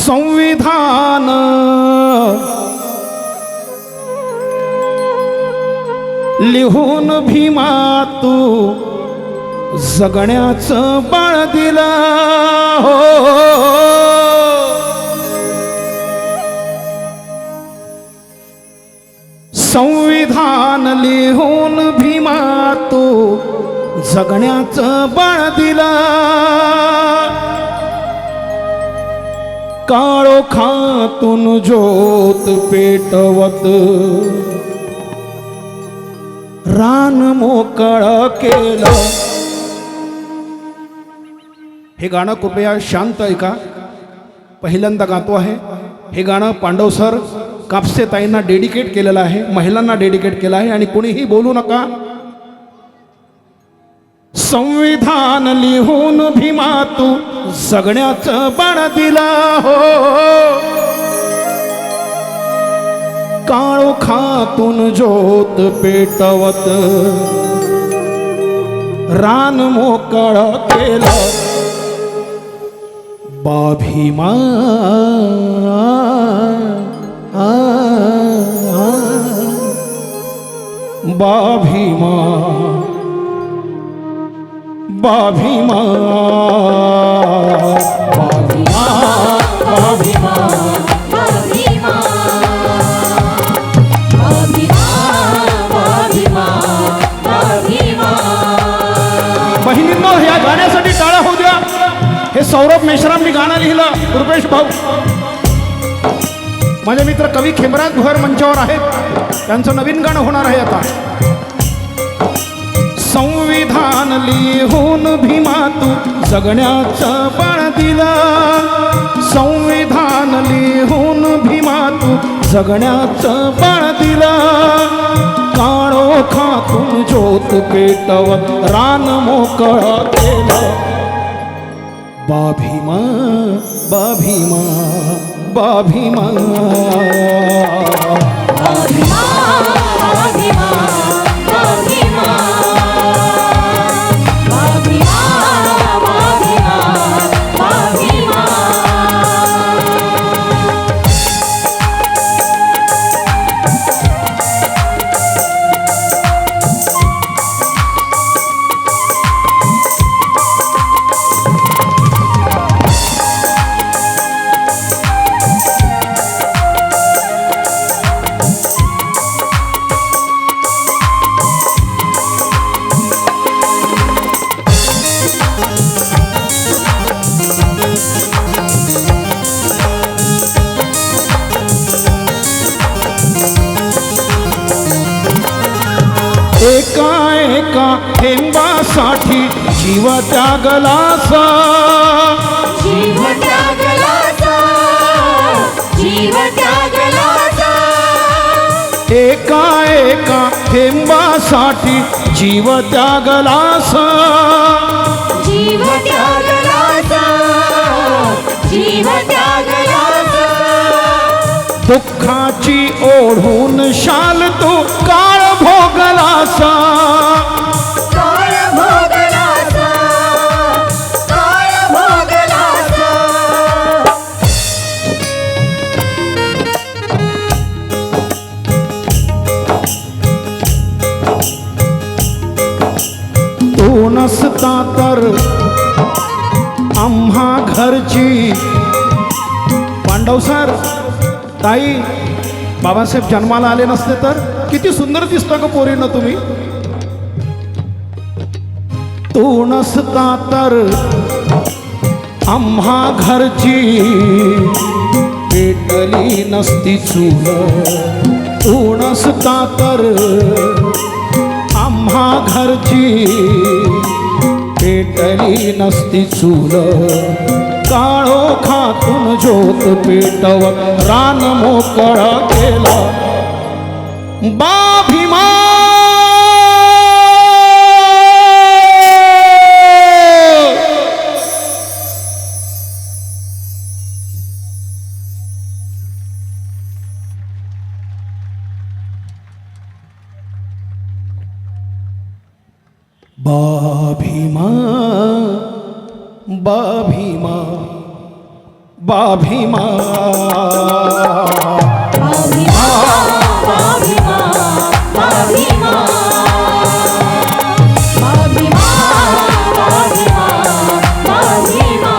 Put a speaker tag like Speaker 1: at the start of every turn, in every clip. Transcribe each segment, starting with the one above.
Speaker 1: संविधान लिहून भीमा तू जगण्याचं बळ दिलं हो. संविधान लिहून भीमा तू जगण्याचं बळ दिलं. काळोखातून ज्योत पेटवत रान मोकळं केलं. हे गाणं कृपया शांत ऐका. पहिल्यांदा गातो आहे. हे गाणं पांडव सर कापसे ताईंना डेडिकेट केलेलं आहे, महिलांना डेडिकेट केलं आहे. आणि कोणीही बोलू नका. संविधान लिहून भीमा तू जगण्याचं बळ दिलं हो. काळोखातून ज्योत पेटवत रान मोकळं केलं. भीमा भीमा भीमा बहिणींनो, या गाण्यासाठी टाळ्या होऊ द्या. हे सौरभ मेश्रामनी गाणं लिहिलं. रुपेश भाऊ, माझे मित्र कवी खेमराज भोयर मंचावर आहेत. त्यांचं नवीन गाणं होणार आहे आता. संविधान लिहून भीमा तू जगण्याचं बळ दिलं. संविधान लिहून भीमा तू जगण्याचं बळ दिलं. काळोखातून ज्योत पेटवत रान मोकळं केलं. भीमा भीमा भीमा एका एका थेंबासाठी जीव त्यागलासा.
Speaker 2: जीव त्यागलासा, जीव त्यागलासा.
Speaker 1: एका एका थेंबासाठी जीव त्यागलासा.
Speaker 2: जीव त्यागलासा, जीव त्यागलासा.
Speaker 1: दुःखाची ओढून शाल तू काळ भोगलासा.
Speaker 2: काळ भोगलासा, काळ भोगलासा.
Speaker 1: तू नसता तर आम्हा घरची. पांडव सर, ताई, बाबासाहेब जन्माला आले नसते तर किती सुंदर दिसता का पोरीनं तुम्ही. तू नसता तर आम्हा घरची पेटली नसती चूल. तू नसता तर आम्हा घरची पेटली नसती चूल. काळोखातून ज्योत पेटवत रान मोकळं केलं. भीमा भीमा भीमा बा भीमा
Speaker 2: भीमा भीमा भीमा भीमा भीमा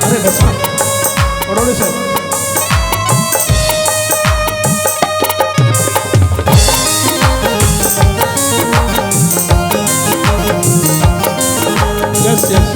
Speaker 1: अरे बसा पडवले साहेब यस यस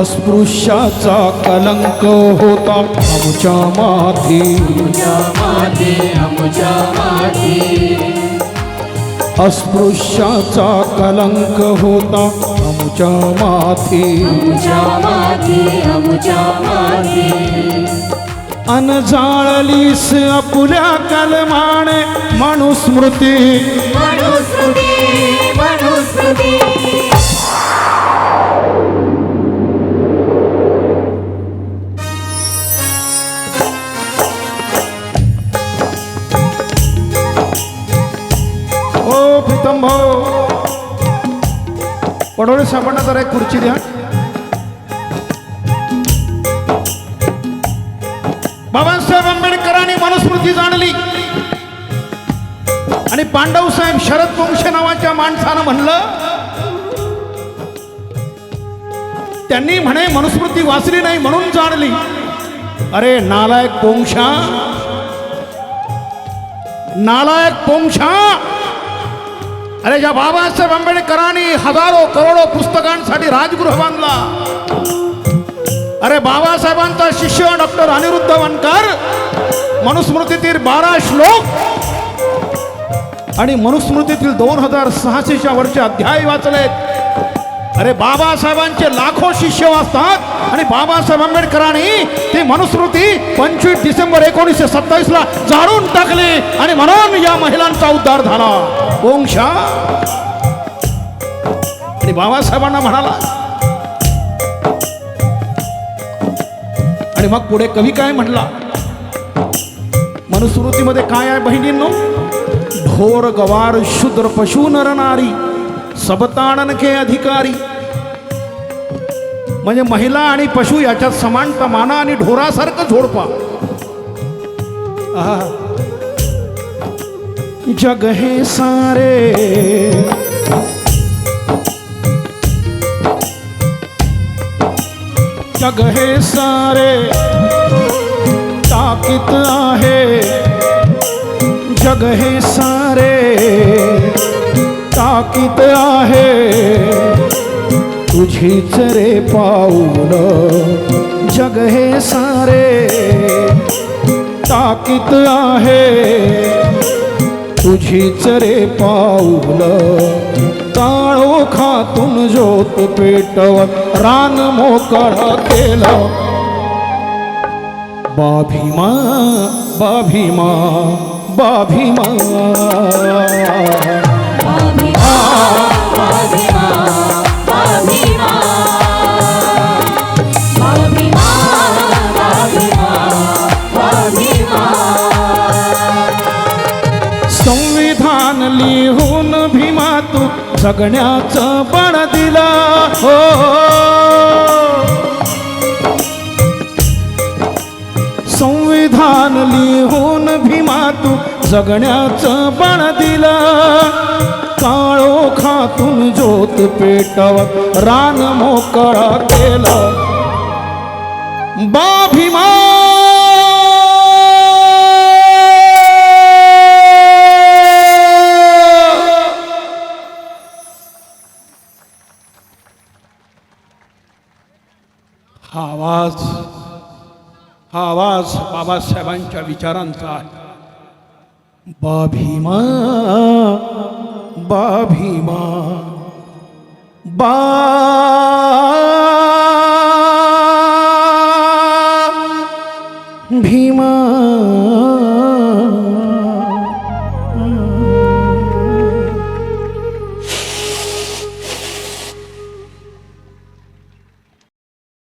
Speaker 1: अस्पृश्याचा कलंक होता आमच्या माथी अस्पृश्याचा कलंक होता आमच्या माथी अन जाळलीस आपुल्या कलमाने मनुस्मृती
Speaker 2: मनुस्मृती मनुस्मृती
Speaker 1: ओ प्रीतम भाऊ पडोळे साहेबांना जरा एक खुर्ची द्या बाबासाहेब आंबेडकरांनी मनुस्मृती जाणली आणि पांडव साहेब शरद पोंक्षे नावाच्या माणसानं म्हणलं त्यांनी म्हणे मनुस्मृती वाचली नाही म्हणून जाणली अरे नालायक पोंक्षा नालायक पोंक्षा अरे ज्या बाबासाहेब आंबेडकरांनी हजारो करोडो पुस्तकांसाठी राजगृह बांधला अरे बाबासाहेबांचा शिष्य डॉक्टर अनिरुद्ध वनकर मनुस्मृतीतील 12 श्लोक आणि मनुस्मृतीतील 2600च्या वरचे अध्याय वाचलेत अरे बाबासाहेबांचे लाखो शिष्य वाचतात आणि बाबासाहेब आंबेडकरांनी ती मनुस्मृती 25 डिसेंबर 1927 ला जाळून टाकली आणि म्हणून या महिलांचा उद्धार झाला ओंक्षा आणि बाबासाहेबांना म्हणाला आणि मग पुढे कवी काय म्हटला मनुस्मृतीमध्ये काय आहे बहिणींनो ढोर गवार शूद्र पशु नर नारी सबताडन के अधिकारी म्हणजे महिला आणि पशु याच्यात समानता माना आणि ढोरासारखं झोडपा जग हे सारे जग हे सारे ताकीत आहे जग हे सारे ताकीत आहे तुझीच रे पाऊल जग हे सारे ताकीत आहे तुझीच रे पाऊल काळोखातून ज्योत पेटवत रान मोकळं केलं बाभीमा बाभीमा बाभीमा संविधान लिहून भीमा तू जगण्याचं बळ दिला हो संविधान लिहून भीमा तू जगण्याचं बळ दिला काळोखातून ज्योत पेटवत रान मोकळं केलं बा भीमा हा आवाज बाबासाहेबांच्या विचारांचा आहे बा भीमा बा भीमा बा भीमा